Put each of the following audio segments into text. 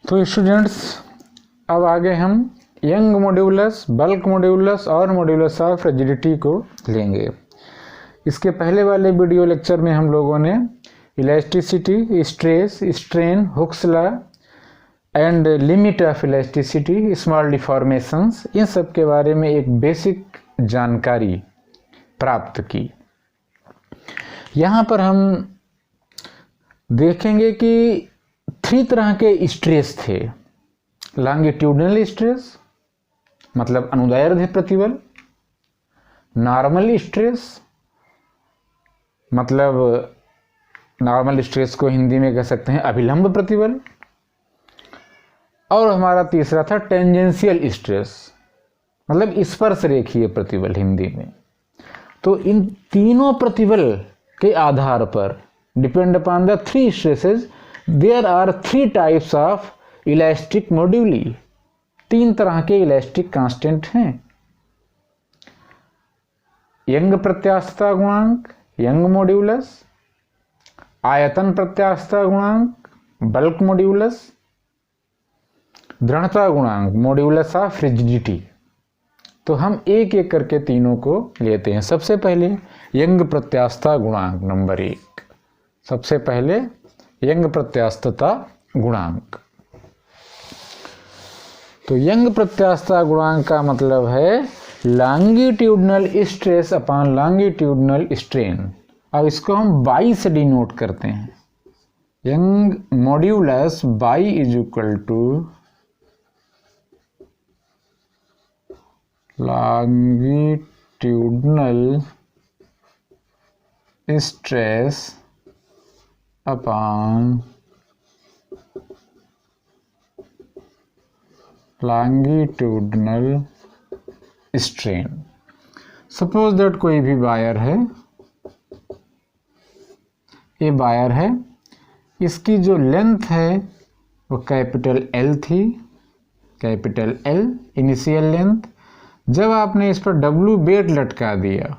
तो स्टूडेंट्स, अब आगे हम यंग मॉड्यूलस, बल्क मॉड्यूलस और मॉड्यूलस ऑफ रिजिडिटी को लेंगे। इसके पहले वाले वीडियो लेक्चर में हम लोगों ने elasticity, stress, strain, Hooke's law and limit of elasticity, small deformations, इन सब के बारे में एक बेसिक जानकारी प्राप्त की। यहाँ पर हम देखेंगे कि 3 तरह के स्ट्रेस थे। लॉन्गिट्यूडनल स्ट्रेस मतलब अनुदैर्ध्य प्रतिबल, नॉर्मल स्ट्रेस मतलब नॉर्मल स्ट्रेस को हिंदी में कह सकते हैं अभिलंब प्रतिबल, और हमारा तीसरा था टेंजेंशियल स्ट्रेस मतलब स्पर्श रेखीय प्रतिबल हिंदी में। तो इन तीनों प्रतिबल के आधार पर depend upon the 3 stresses there are 3 types of elastic moduli. 3 तरह के इलास्टिक कांस्टेंट हैं। यंग प्रत्यास्थता गुणांक यंग मॉड्यूलस, आयतन प्रत्यास्थता गुणांक बल्क मॉड्यूलस, दृढ़ता गुणांक मॉड्यूलस ऑफ रिजिडिटी। तो हम एक एक करके तीनों को लेते हैं। सबसे पहले यंग प्रत्यास्थता गुणांक नंबर 1। सबसे पहले यंग प्रत्यास्थता गुणांक। तो यंग प्रत्यास्थता गुणांक का मतलब है longitudinal stress upon longitudinal strain. अब इसको हम बाई से डिनोट करते हैं। Young modulus Y is equal to longitudinal stress upon longitudinal strain. Suppose that कोई भी वायर है, ये वायर है, इसकी जो लेंथ है वो कैपिटल एल थी, कैपिटल एल इनिशियल लेंथ। जब आपने इस पर डब्लू बेड लटका दिया,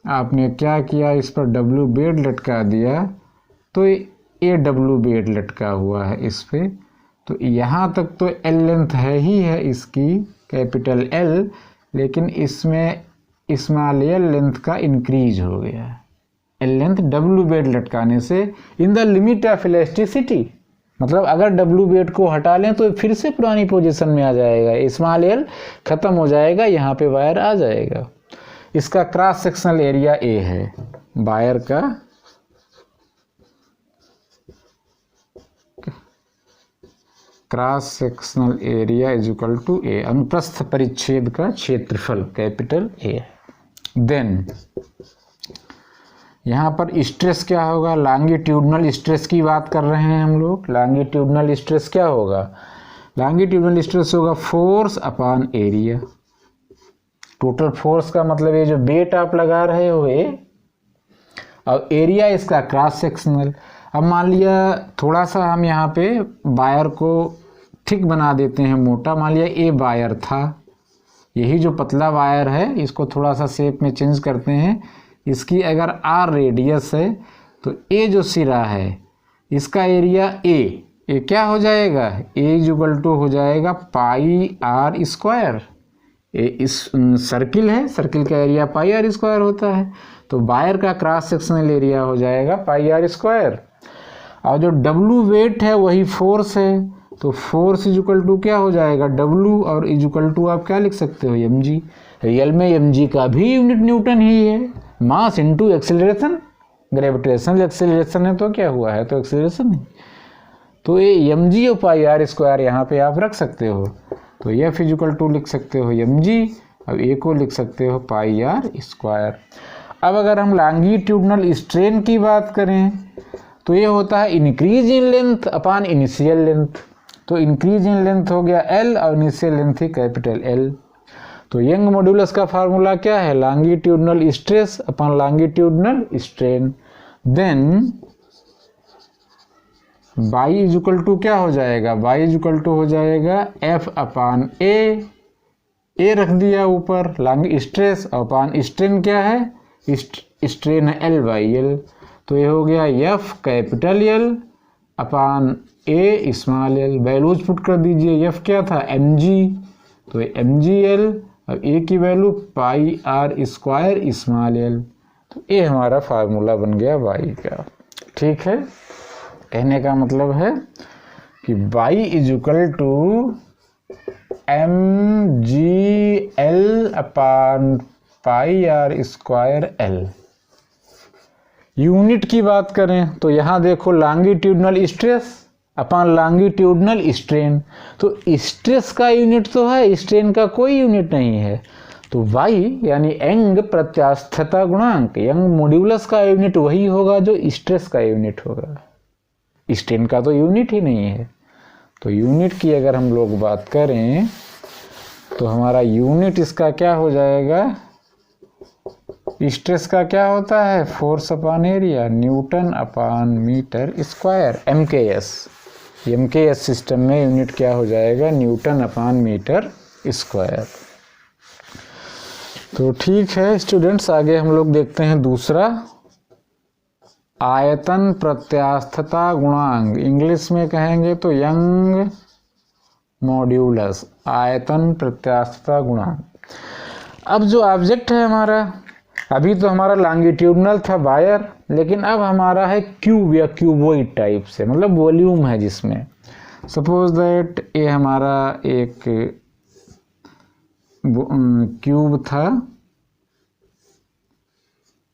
आपने क्या किया, इस पर डब्लू बेड लटका दिया, तो ये डब्लू बेड लटका हुआ है इस पे। तो यहाँ तक तो एल लेंथ है ही है इसकी, कैपिटल एल, लेकिन इसमें स्मॉल एल लेंथ का इंक्रीज हो गया है। एल लेंथ डब्लू बेड लटकाने से इन द लिमिट ऑफ इलास्टिसिटी, मतलब अगर डब्लू बेड को हटा लें तो फिर से पुरानी पोजीशन में आ जाएगा, स्मॉल एल खत्म हो जाएगा, यहाँ पे वायर आ जाएगा। इसका क्रॉस सेक्शनल एरिया ए है, वायर का cross sectional area is equal to A, अनुप्रस्थ परिच्छेद का क्षेत्रफल कैपिटल ए। देन यहाँ पर स्ट्रेस क्या होगा, लॉन्गिट्यूडनल स्ट्रेस की बात कर रहे हैं हम लोग। लॉन्गिट्यूडनल स्ट्रेस क्या होगा, लॉन्गिट्यूडनल स्ट्रेस होगा force upon area. Total force का मतलब ये जो वेट आप लगा रहे हो ये, और एरिया इसका क्रॉस सेक्शनल। अब मान लिया थोड़ा सा हम यहाँ पे वायर को थिक बना देते हैं, मोटा। मान लिया ए वायर था, यही जो पतला वायर है इसको थोड़ा सा शेप में चेंज करते हैं। इसकी अगर आर रेडियस है तो ए जो सिरा है इसका एरिया ए क्या हो जाएगा, ए इज इक्वल टू हो जाएगा पाई आर स्क्वायर। ए इस सर्किल है, सर्किल का एरिया पाई आर स्क्वायर होता है, तो वायर का क्रॉस सेक्शनल एरिया हो जाएगा पाई आर स्क्वायर। और जो डब्लू वेट है वही फोर्स है, तो फोर्स इज इक्वल टू क्या हो जाएगा, डब्लू, और इज इक्वल टू आप क्या लिख सकते हो, एम जी। रियल में एम जी का भी यूनिट न्यूटन ही है, mass into acceleration. Gravitational acceleration है तो क्या हुआ है, तो एक्सेलरेशन है। तो ये एम जी और पाई आर स्क्वायर यहाँ पे आप रख सकते हो, तो एफ इज इक्वल टू लिख सकते हो एम जी, अब ए को लिख सकते हो पाई आर स्क्वायर। अब अगर हम लॉन्गिट्यूडनल स्ट्रेन की बात करें तो ये होता है increase in length upon initial length. तो इंक्रीज इन लेंथ हो गया एल और इनिशियल लेंथ थी कैपिटल एल। तो यंग मॉड्यूलस का फार्मूला क्या है, longitudinal stress upon longitudinal strain. Then Y is equal to क्या हो जाएगा, बाई इज इक्वल टू हो जाएगा एफ अपॉन ए रख दिया ऊपर, लॉन्ग स्ट्रेस अपॉन स्ट्रेन क्या है, स्ट्रेन है एल बाई एल। तो ये हो गया एफ कैपिटल एल अपॉन ए स्मॉल एल, वैल्यूज पुट कर दीजिए। एफ क्या था, एम जी, तो एम जी एल, अब ए की value pi R square small L, तो ये हमारा फार्मूला बन गया वाई का। ठीक है, कहने का मतलब है कि y is equal to M G L upon pi R square L. Unit की बात करें तो यहाँ देखो longitudinal stress upon longitudinal strain, तो स्ट्रेस का यूनिट तो है, स्ट्रेन का कोई यूनिट नहीं है। तो y यानी यंग प्रत्यास्थता गुणांक, यंग मॉड्यूलस का यूनिट वही होगा जो स्ट्रेस का यूनिट होगा, स्ट्रेन का तो यूनिट ही नहीं है। तो यूनिट की अगर हम लोग बात करें तो हमारा यूनिट इसका क्या हो जाएगा, स्ट्रेस का क्या होता है, force upon area, Newton upon metre square, MKS system में यूनिट क्या हो जाएगा, न्यूटन अपान मीटर स्क्वायर। तो ठीक है स्टूडेंट्स, आगे हम लोग देखते हैं दूसरा, आयतन प्रत्यास्थता गुणांक, इंग्लिश में कहेंगे तो यंग मॉड्यूलस, आयतन प्रत्यास्थता गुणांक। अब जो ऑब्जेक्ट है हमारा, अभी तो हमारा लॉन्गिट्यूडनल था वायर, लेकिन अब हमारा है क्यूब या क्यूबोइड टाइप से, मतलब वॉल्यूम है जिसमें, सपोज दैट ये हमारा एक क्यूब था,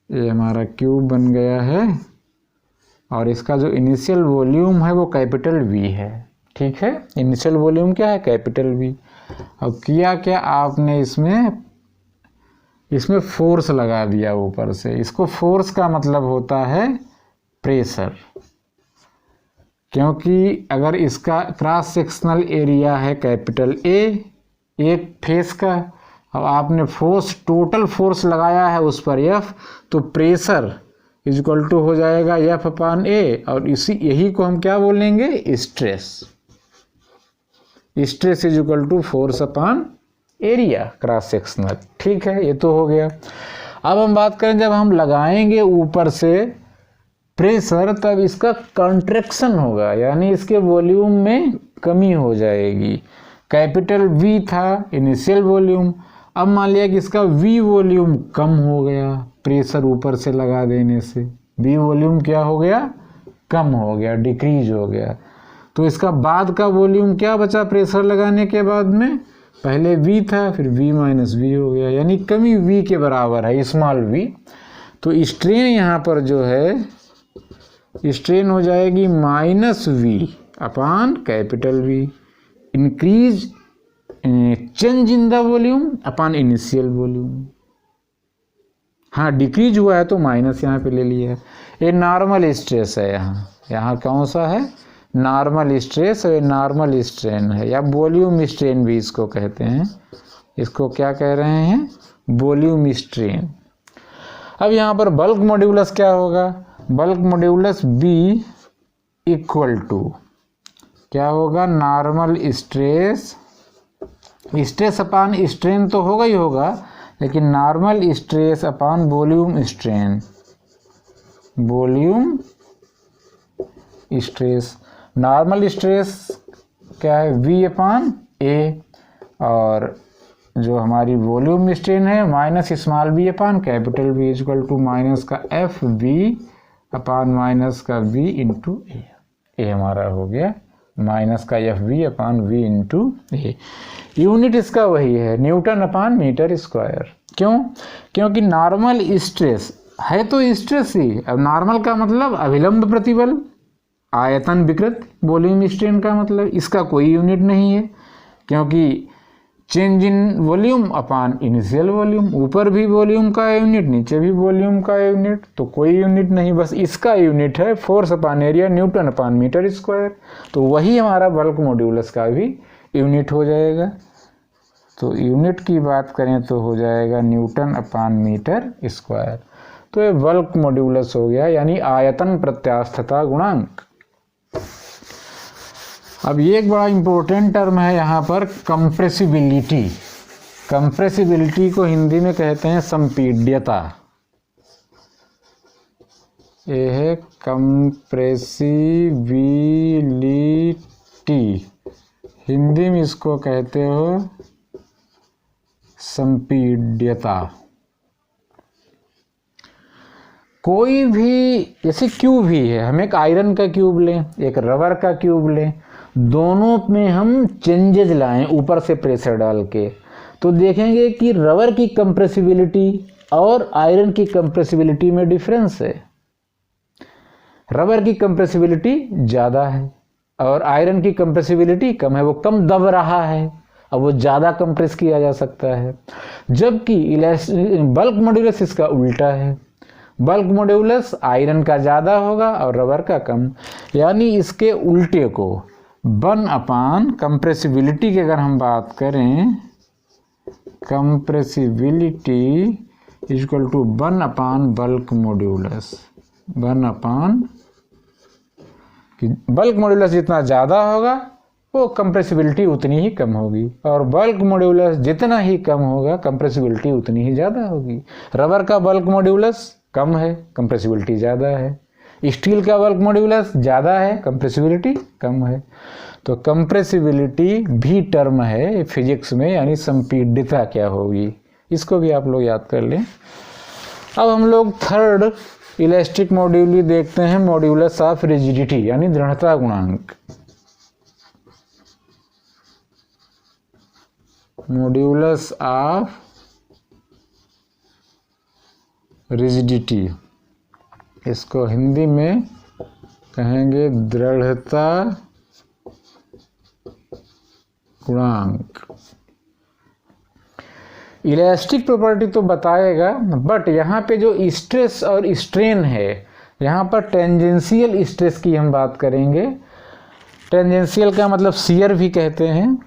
ये हमारा क्यूब बन गया है और इसका जो इनिशियल वॉल्यूम है वो कैपिटल वी है। ठीक है, इनिशियल वॉल्यूम क्या है, कैपिटल वी। अब किया क्या आपने, इसमें फोर्स लगा दिया ऊपर से। इसको फोर्स का मतलब होता है प्रेशर, क्योंकि अगर इसका क्रॉस सेक्शनल एरिया है कैपिटल ए एक फेस का, अब आपने फोर्स, टोटल फोर्स लगाया है उस पर एफ, तो प्रेशर इज इक्वल टू हो जाएगा एफ अपान ए, और यही को हम क्या बोलेंगे, stress. Stress is equal to force upon area cross sectional. ठीक है, ये तो हो गया। अब हम बात करें, जब हम लगाएंगे ऊपर से प्रेशर, तब इसका कंट्रैक्शन होगा, यानी इसके वॉल्यूम में कमी हो जाएगी। कैपिटल वी था इनिशियल वॉल्यूम, अब मान लिया कि इसका वी वॉल्यूम कम हो गया प्रेशर ऊपर से लगा देने से, वी वॉल्यूम क्या हो गया, कम हो गया, डिक्रीज हो गया। तो इसका बाद का वॉल्यूम क्या बचा प्रेशर लगाने के बाद में, पहले v था फिर v माइनस वी हो गया, यानी कमी v के बराबर है, स्मॉल v। तो स्ट्रेन यहाँ पर जो है, स्ट्रेन हो जाएगी minus V upon capital V, increase change in the volume upon initial volume. हाँ, डिक्रीज हुआ है तो माइनस यहाँ पे ले लिया है। ये नॉर्मल स्ट्रेस है, यहाँ कौन सा है, नॉर्मल स्ट्रेस, और नॉर्मल स्ट्रेन है, या वॉल्यूम स्ट्रेन भी इसको कहते हैं। इसको क्या कह रहे हैं, वॉल्यूम स्ट्रेन। अब यहाँ पर बल्क मॉड्यूलस क्या होगा, bulk modulus B equal to क्या होगा, normal stress, stress upon strain तो होगा ही होगा, लेकिन normal stress upon volume strain, volume stress. Normal stress क्या है, v अपान ए, और जो हमारी वॉल्यूम स्ट्रेन है minus small v upon capital V equal to minus का एफ वी अपान माइनस का v इंटू ए। ये हमारा हो गया माइनस का F V upon V into ए। यूनिट इसका वही है, न्यूटन अपान मीटर स्क्वायर। क्यों, क्योंकि नॉर्मल स्ट्रेस है तो स्ट्रेस ही, अब नॉर्मल का मतलब अभिलंब प्रतिबल, आयतन विकृत, वॉल्यूम स्ट्रेन का मतलब इसका कोई यूनिट नहीं है, क्योंकि change in volume upon initial volume, ऊपर भी वॉल्यूम का यूनिट नीचे भी वॉल्यूम का यूनिट, तो कोई यूनिट नहीं, बस इसका यूनिट है force upon area Newton upon metre square. तो वही हमारा बल्क मॉड्यूलस का भी यूनिट हो जाएगा। तो यूनिट की बात करें तो हो जाएगा न्यूटन अपान मीटर स्क्वायर। तो ये बल्क मॉड्यूलस हो गया, यानी आयतन प्रत्यास्थता गुणांक। अब ये एक बड़ा इंपॉर्टेंट टर्म है यहाँ पर, कंप्रेसिबिलिटी। कंप्रेसिबिलिटी को हिंदी में कहते हैं संपीड्यता। ये है कंप्रेसिबिलिटी, हिंदी में इसको कहते हो संपीड्यता। कोई भी जैसे क्यूब ही है, हम एक आयरन का क्यूब लें, एक रबर का क्यूब लें, दोनों में हम चेंजेज लाएं ऊपर से प्रेशर डाल के, तो देखेंगे कि रबर की कंप्रेसिबिलिटी और आयरन की कंप्रेसिबिलिटी में डिफरेंस है। रबर की कंप्रेसिबिलिटी ज़्यादा है और आयरन की कंप्रेसिबिलिटी कम है, वो कम दब रहा है और वो ज़्यादा कंप्रेस किया जा सकता है। जबकि बल्क मॉड्यूलस इसका उल्टा है, बल्क मॉड्यूलस आयरन का ज़्यादा होगा और रबर का कम। यानी इसके उल्टे को 1 कंप्रेसिबिलिटी की अगर हम बात करें, compressibility equal to 1 bulk modulus, bulk modulus जितना ज़्यादा होगा वो कंप्रेसिबिलिटी उतनी ही कम होगी, और बल्क मॉड्यूलस जितना ही कम होगा कंप्रेसिबिलिटी उतनी ही ज़्यादा होगी। रबर का बल्क मॉड्यूलस कम है, कंप्रेसिबिलिटी ज़्यादा है। स्टील का बल्क मॉड्यूलस ज़्यादा है, कंप्रेसिबिलिटी कम है। तो कंप्रेसिबिलिटी भी टर्म है फिजिक्स में, यानी संपीड्यता क्या होगी, इसको भी आप लोग याद कर लें। अब हम लोग थर्ड इलास्टिक मॉड्यूली देखते हैं, मॉड्यूलस ऑफ रिजिडिटी यानी दृढ़ता गुणांक। मॉड्यूलस ऑफ रिजिडिटी, इसको हिंदी में कहेंगे दृढ़ता गुणांक। इलास्टिक प्रॉपर्टी तो बताएगा, बट यहाँ पे जो स्ट्रेस और स्ट्रेन है, यहाँ पर टेंजेंशियल स्ट्रेस की हम बात करेंगे। टेंजेंशियल का मतलब शियर भी कहते हैं,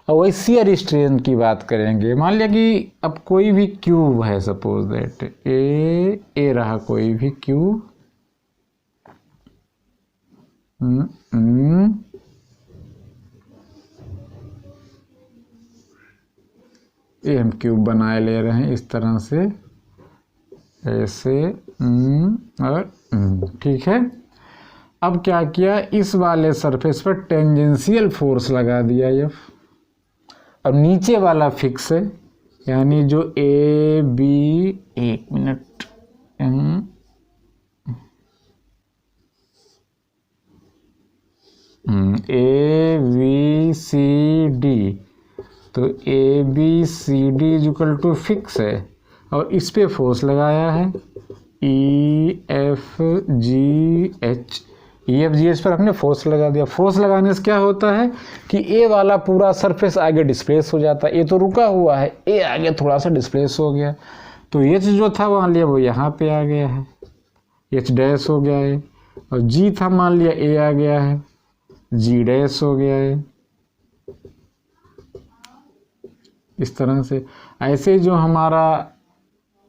और वही शियर स्ट्रेन की बात करेंगे। मान लिया कि अब कोई भी क्यूब है, सपोज दैट ए रहा कोई भी क्यूब, ये हम क्यूब बनाए ले रहे हैं इस तरह से, ऐसे और ठीक है। अब क्या किया, इस वाले सरफेस पर टेंजेंशियल फोर्स लगा दिया एफ, अब नीचे वाला फिक्स है, यानी जो ए बी, एक minute, A B C D, तो A B C D equal to fix है, और इस पे फोर्स लगाया है E F G H, E F G H पर हमने फोर्स लगा दिया। फोर्स लगाने से क्या होता है कि ए वाला पूरा सरफेस आगे डिस्प्लेस हो जाता है, ए तो रुका हुआ है, ए आगे थोड़ा सा डिस्प्लेस हो गया, तो एच जो था मान लिया वो यहाँ पे आ गया है, एच डैश हो गया है, और जी था मान लिया ए आ गया है, जी डैश हो गया है। इस तरह से ऐसे जो हमारा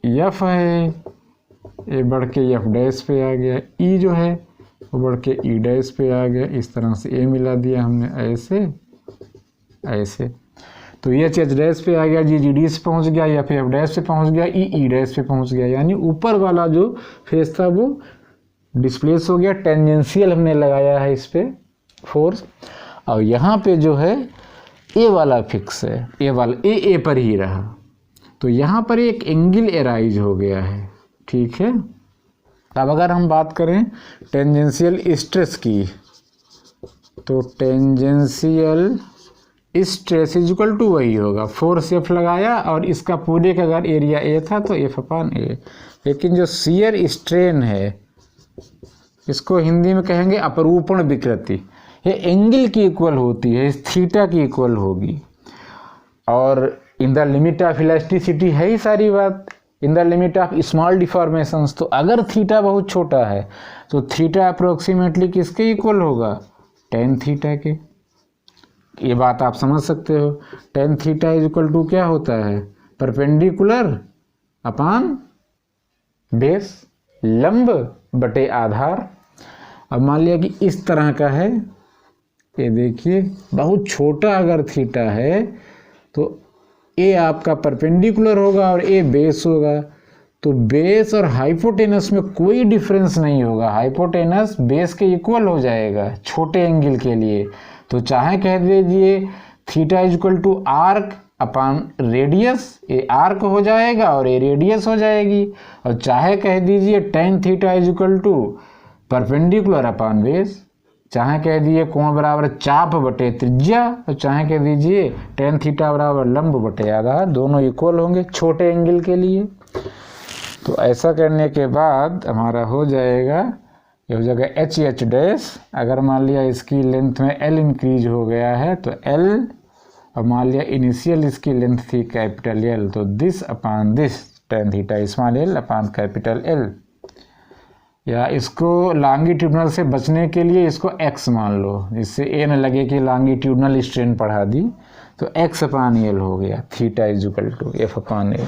एफ है ये बढ़ के एफ डैश पे आ गया, ई जो है वो बढ़ के ई डैश पे आ गया, इस तरह से ए मिला दिया हमने, ऐसे ऐसे, तो एच एच डैश पे आ गया, जी जी डी से पहुँच गया, एफ एफ डैश पे पहुँच गया, ई ई डैश पे पहुँच गया, यानी ऊपर वाला जो फेस था वो डिस्प्लेस हो गया। टेंजेंशियल हमने लगाया है इस पे फोर्स, और यहाँ पे जो है ए वाला फिक्स है, ए वाला ए पर ही रहा, तो यहाँ पर एक एंगल एराइज हो गया है, ठीक है। अब अगर हम बात करें टेंजेंशियल स्ट्रेस की, तो टेंजेंशियल स्ट्रेस इक्वल टू वही होगा, फोर्स एफ लगाया और इसका पूरे का अगर एरिया ए था तो एफ अपॉन ए, लेकिन जो शियर स्ट्रेन है इसको हिंदी में कहेंगे अपरूपण विकृति, ये एंगल की इक्वल होती है, इस थीटा की इक्वल होगी, और in the limit of elasticity है ही सारी बात, in the limit of small deformations. तो अगर थीटा बहुत छोटा है तो थीटा अप्रोक्सीमेटली किसके इक्वल होगा, टेन थीटा के। ये बात आप समझ सकते हो, tan theta is equal to क्या होता है, परपेंडिकुलर अपॉन बेस, लंब बटे आधार। अब मान लिया कि इस तरह का है, ये देखिए बहुत छोटा अगर थीटा है तो ए आपका परपेंडिकुलर होगा और ए बेस होगा, तो बेस और हाइपोटेनस में कोई डिफरेंस नहीं होगा, हाइपोटेनस बेस के इक्वल हो जाएगा छोटे एंगल के लिए। तो चाहे कह दीजिए theta is equal to arc upon radius, ये आर्क हो जाएगा और ये रेडियस हो जाएगी, और चाहे कह दीजिए tan theta is equal to perpendicular upon base, चाहे कह दीजिए कोण बराबर चाप बटे त्रिज्या, और चाहे कह दीजिए टेन थीटा बराबर लंब बटे आधार, दोनों इक्वल होंगे छोटे एंगल के लिए। तो ऐसा करने के बाद हमारा हो जाएगा, ये हो जाएगा एच एच डैश। अगर मान लिया इसकी लेंथ में एल इंक्रीज हो गया है तो एल, और मान लिया इनिशियल इसकी लेंथ थी कैपिटल एल, तो this upon this tan theta small L upon capital L. या इसको लॉन्गिट्यूडनल से बचने के लिए इसको x मान लो, जिससे ए न लगे कि लॉन्गिट्यूडनल स्ट्रेन पढ़ा दी, तो x अपान एल हो गया, theta is equal to F upon L.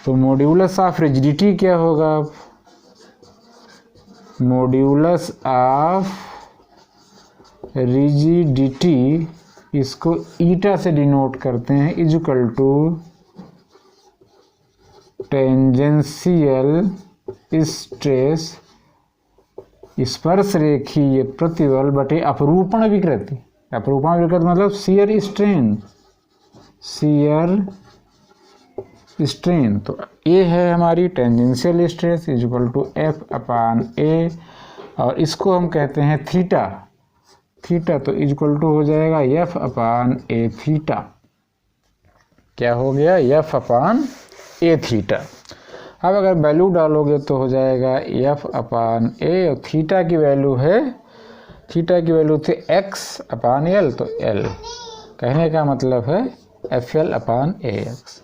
तो मॉड्यूलस ऑफ रिजिडिटी क्या होगा, मॉड्यूलस ऑफ रिजिडिटी इसको ईटा से डिनोट करते हैं, is equal to tangential stress स्पर्श रेखीय प्रतिबल बटे अपरूपण विकृति। अपरूपण विकृति मतलब शियर स्ट्रेन, शियर स्ट्रेन। तो ए है हमारी tangential stress is equal to F upon A, और इसको हम कहते हैं थीटा, थीटा तो इज इक्वल टू हो जाएगा एफ अपान ए थीटा। क्या हो गया, एफ अपान ए थीटा। अब अगर वैल्यू डालोगे तो हो जाएगा एफ अपान ए, और थीटा की वैल्यू है, थीटा की वैल्यू थे एक्स अपान एल, तो एल, कहने का मतलब है एफ एल अपान ए एक्स।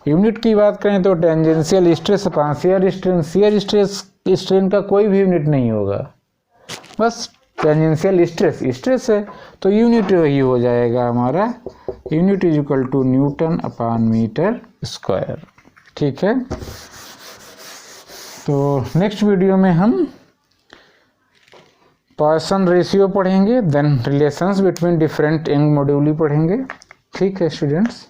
यूनिट की बात करें तो tangential stress upon shear strain, shear stress strain का कोई भी यूनिट नहीं होगा, बस टेंजेंशियल स्ट्रेस स्ट्रेस है, तो यूनिट वही हो जाएगा हमारा, unit is equal to Newton upon metre square. ठीक है, तो नेक्स्ट वीडियो में हम पॉइसन रेशियो पढ़ेंगे, देन रिलेशंस बिटवीन डिफरेंट एंग मॉड्यूली पढ़ेंगे। ठीक है स्टूडेंट्स।